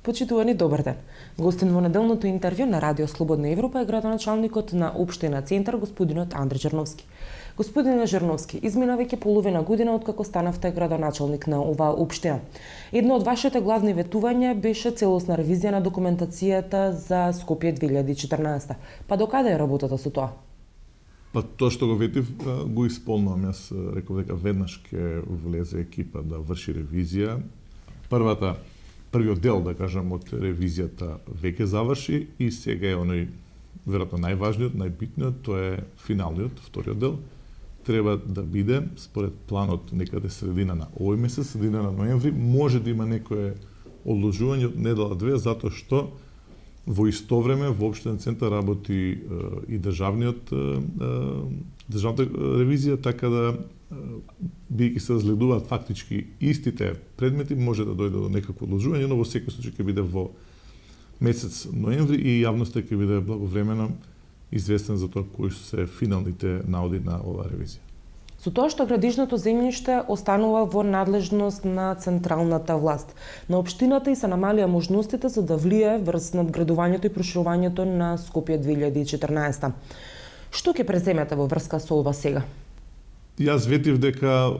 Почитувани, добар ден. Гостин во неделното интервју на Радио Слободна Европа е градоначалникот на Општина Центар, господинот Андре Джерновски. Господине Джерновски, измина веќе половина година откако станавте градоначалник на оваа општина. Едно од вашите главни ветувања беше целосна ревизија на документацијата за Скопје 2014. Па докаде е работата со тоа? Па тоа што го ветив, го исполнувам. Јас реков дека веднаш ќе влезе екипа да врши ревизија. Првиот дел, да кажам, од ревизијата веќе заврши и сега е оној веројатно најважниот, најбитниот, тоа е финалниот, вториот дел. Треба да биде според планот некаде средина на овој месец, средина на ноември, може да има некое одложување од недела-две, затоа што во исто време во Општинен центар работи и државната ревизија, така да бидејќи се разгледуваат фактички истите предмети, може да дојде до некакво одложување, но во секој случај ќе биде во месец ноември и јавноста ќе биде благовремено известен за тоа кои се финалните наоди на оваа ревизија. Со тоа што градишното земјиште останува во надлежност на централната власт, на општината и се намалија можностите за да влие врз надградувањето и проширувањето на Скопје 2014. Што ќе преземете во врска со ова сега? Јас ветив дека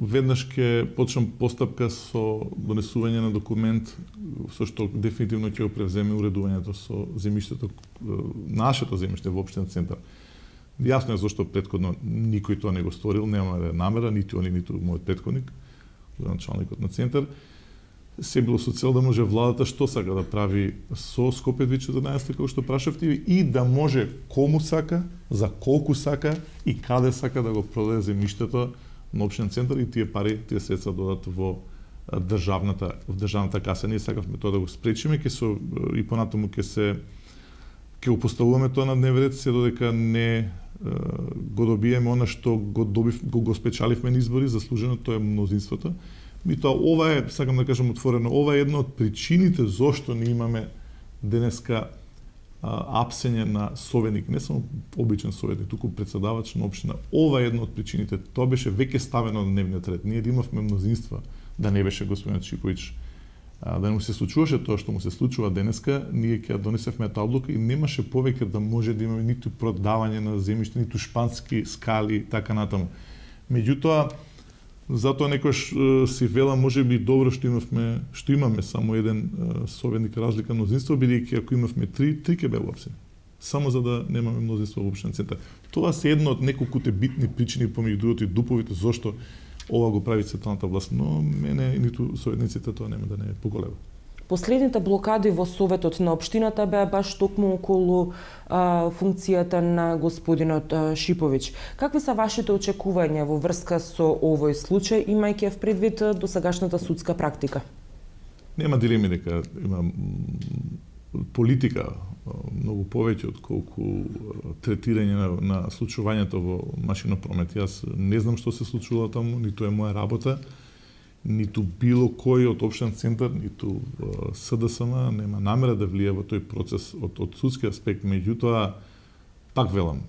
веднаш ќе почнам постапка со донесување на документ со што дефинитивно ќе го превземе уредувањето со земјиштето, нашето земјиште во Општинен центар. Јасно е зашто претходно никој тоа не го сторил, нема да е намера, ниту они, ниту мојот претходник, началникот на центар. Се било со цел да може владата што сака да прави со Скопје 2014, како што прашавте, и да може кому сака, за колку сака и каде сака да го продаде земјиштето на Општинен центар и тие пари, тие средства додат во државната каса. Ние сакавме тоа да го спречиме, и понатаму ќе го поставуваме тоа на дневен ред, се додека не го добиеме она што го спечаливме на избори, заслужено тоа е мнозинството. И тоа ова е, сакам да кажам отворено, ова е една од причините зошто не имаме денеска апсење на советник, не само обичен советник, туку председавач на општина. Ова е една од причините. Тоа беше веќе ставено на дневниот ред. Ние да имавме мнозинства, да не беше господинот Шиповиќ, да не му се случуваше тоа што му се случува денеска, ние ќе донесевме таа одлука и немаше повеќе да може да имаме ниту продавање на земјиште, ниту шпански скали, така натаму. Меѓутоа, затоа некојаш си вела можеби добро што имаме само еден советник разлика мнозинство, бидејќи ако имавме три ќе беа уапсени. Само за да немаме мнозинство во Општинен центар. Тоа се едно од неколкуте битни причини помеѓу другото и дуповите зошто ова го прави централната власт, но мене ниту советниците тоа нема да не поголева. Последните блокади во Советот на општината беа баш токму околу функцијата на господинот Шиповиќ. Какви се вашите очекувања во врска со овој случај, имајќи в предвид досегашната судска практика? Нема дилеми дека има политика многу повеќе од колку третирање на случувањето во машинопромет. Јас не знам што се случува таму, ниту е моја работа, ниту било кој од Општинен центар, ниту СДСМ нема намера да влие во тој процес од судски аспект. Меѓутоа, пак велам,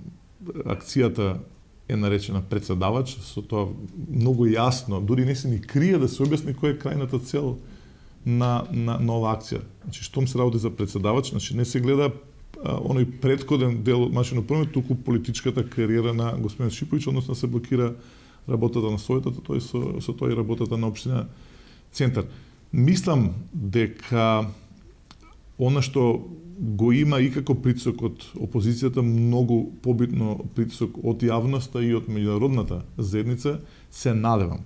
акцијата е наречена председавач, со тоа многу јасно, дури не се ни крие да се објасни која е крајната цел на оваа акција. Значи, штом се работи за председавач, значи не се гледа оној претходен дел од машинопромет, туку политичката кариера на господин Шиповиќ, односно се блокира работата на Советот, тој со тоа и работата на Општина центар. Мислам дека она што го има и како притисок од опозицијата, многу побитно притисок од јавноста и од меѓународната заедница, се надевам,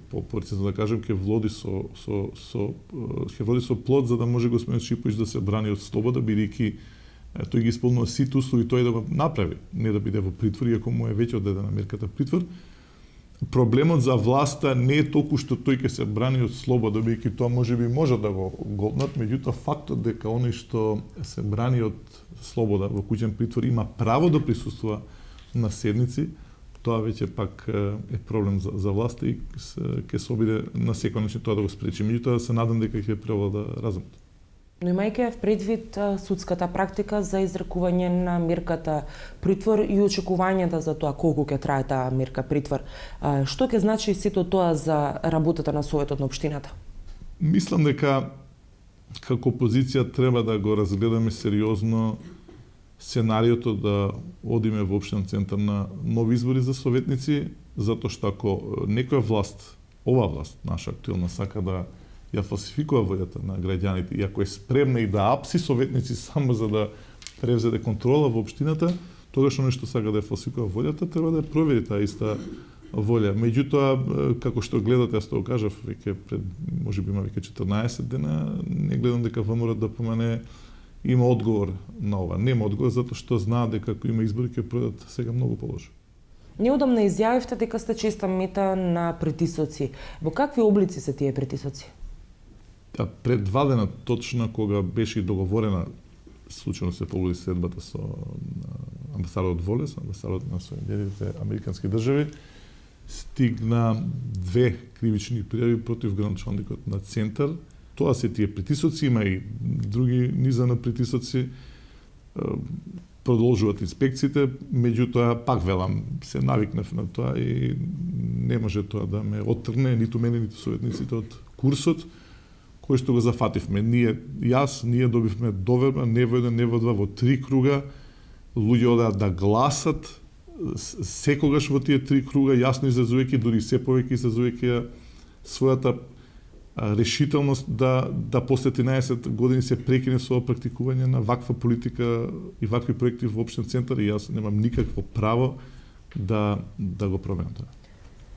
по-прецизно да кажем, ќе води со плод за да може господин Шиповиќ да се брани од слобода, бидејќи тој ги исполнува сите услови тој да го направи, не да биде во притвор, иако му е веќе одедена мерката притвор. Проблемот за власта не е толку што тој ќе се брани од слобода, бидејќи тоа можеби може да го голтнат, меѓутоа фактот дека оној што се брани од слобода во куќен притвор има право да присуствува на седници, тоа веќе пак е проблем за власта и ќе се обиде на секој начин тоа да го спречи. Меѓутоа се надам дека ќе превлада разумот. Но имајќи в предвид судската практика за изрекување на мерката притвор и очекувањата за тоа колку ќе трае таа мерка притвор, што ќе значи сето тоа за работата на Советот на општината? Мислам дека како опозиција треба да го разгледаме сериозно сценариото да одиме во општинен центар на нови избори за советници, затоа што ако некоја власт, ова власт, наша актуелна, сака да ја фалсификува волјата на граѓаните и ако е спремна и да апси советници само за да превзеде контрола во општината, тогаш оној што сака да ја фалсификува волјата треба да ја провери таа иста волја. Меѓутоа, како што гледате, јас тоа кажав веќе пред можеби има веќе 14 дена, не гледам дека ВМРО да помене има одговор на ова. Нема одговор затоа што знаат дека ако има избори ќе пројдат сега многу полошо. Неодамна изјавивте дека сте честа мета на притисоци. Во какви облици се тие притисоци? Пред 2 дена точно кога беше договорена, случајно се погоди следбата со амбасадорот Волес, амбасадорот на Соединените Американски држави, стигна 2 кривични пријави против градоначалникот на Центар. Тоа се тие притисоци, има и други низа на притисоци. Продолжуваат инспекциите, меѓутоа пак велам, се навикнав на тоа и не може тоа да ме оттрне, ниту мене, ниту советниците од курсот кој што го зафативме. Ние добивме доверба, не во еден, не во два, во 3 круга. Луѓе одат да гласат, секогаш во тие 3 круга, јасно изразувајќи, дури се повеќе изразувајќи својата решителност да после 13 години се прекине со практикување на ваква политика и вакви проекти во општин центар и јас немам никакво право да го променам тоа.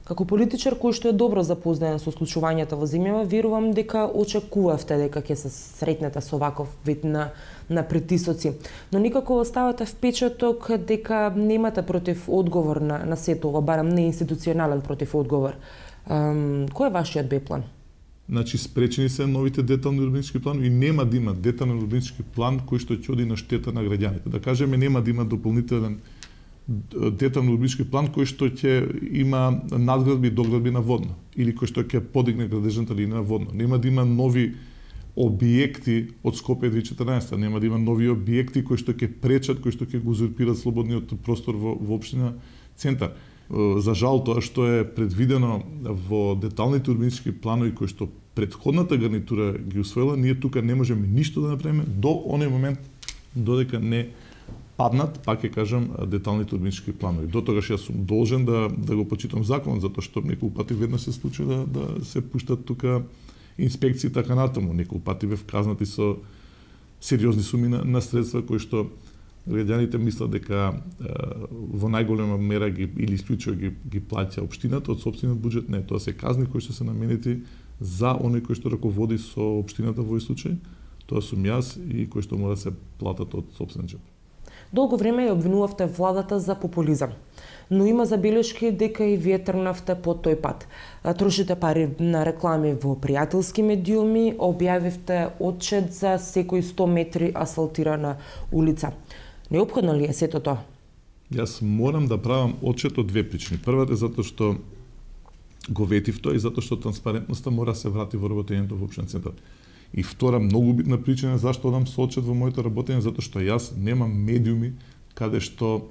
Како политичар кој што е добро запознаен со случувањата во земјава, верувам дека очекувавте дека ќе се сретнете со ваков вид на притисоци. Но никако оставате впечаток дека немате против одговор на сето ова, барем не институционален против одговор. Кој е вашиот Б-план? Значи, спречени се новите детални урбанистички планови и нема да има детален урбанистички план кој што ќе оди на штета на граѓаните. Да кажеме, нема да има дополнителен детален урбанистички план кој што ќе има надградби и доградби на водно или кој што ќе подигне градежната линија на водно. Нема да има нови објекти од Скопје 2014, нема да има нови објекти кои што ќе пречат, кои што ќе го узурпират слободниот простор во општина Центар. За жал тоа што е предвидено во деталните урбанистички планови кои што претходната гарнитура ги усвоила, ние тука не можеме ништо да направиме до оној момент додека не паднат, пак ќе кажам, деталните урбанистички планови. До тогаш јас сум должен да го почитам законот, затоа што неколку пати веднаш се случи да се пуштат тука инспекции така натаму. Неколку пати бев казнати со сериозни суми на средства кои што граѓаните мислат дека во најголема мера или исклучиво ги плаќа општината од сопствениот буџет. Не, тоа се казни кои што се наменети за оној кој што раководи со општината во овој случај. Тоа сум јас и кои што мора да се платат од сопствен џеп. Долго време ја обвинувавте владата за популизам, но има забелешки дека и вие тргнавте по тој пат. Трошите пари на реклами во пријателски медиуми, објавивте отчет за секои 100 метри асфалтирана улица. Неопходно ли е сето тоа? Јас морам да правам отчет од 2 причини. Првата е затоа што го ветив тоа и затоа што транспарентноста мора да се врати во работењето во општинен центар. И втора многу битна причина зашто одам со отчет во моето работење, затоа што јас немам медиуми каде што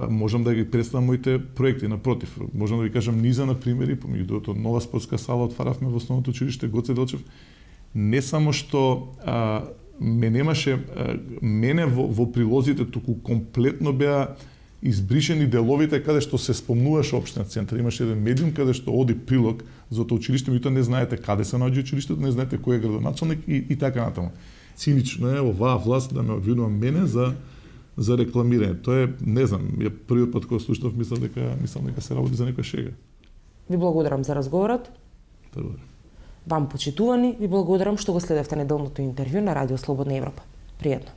можам да ги представам моите проекти. Напротив, можам да ви кажам низа на примери, помеѓу другото нова спортска сала отваравме во основното училиште Гоце Делчев. Не само што ме немаше мене во прилозите, туку комплетно беа избришени деловите каде што се спомнуваше општина Центар. Имаше еден медиум каде што оди прилог за тоа училиште, меѓутоа не знаете каде се наоѓа училиштето, не знаете кој е градоначалник и така натаму. Цинично е оваа власт да ме обвинува мене за рекламирање. Тоа е, не знам, ја првиот пат кога слушнав мислам дека се работи за некоја шега. Ви благодарам за разговорот. Благодарам. Вам почитувани, ви благодарам што го следевте неделното интервју на Радио Слободна Европа. Пријатно.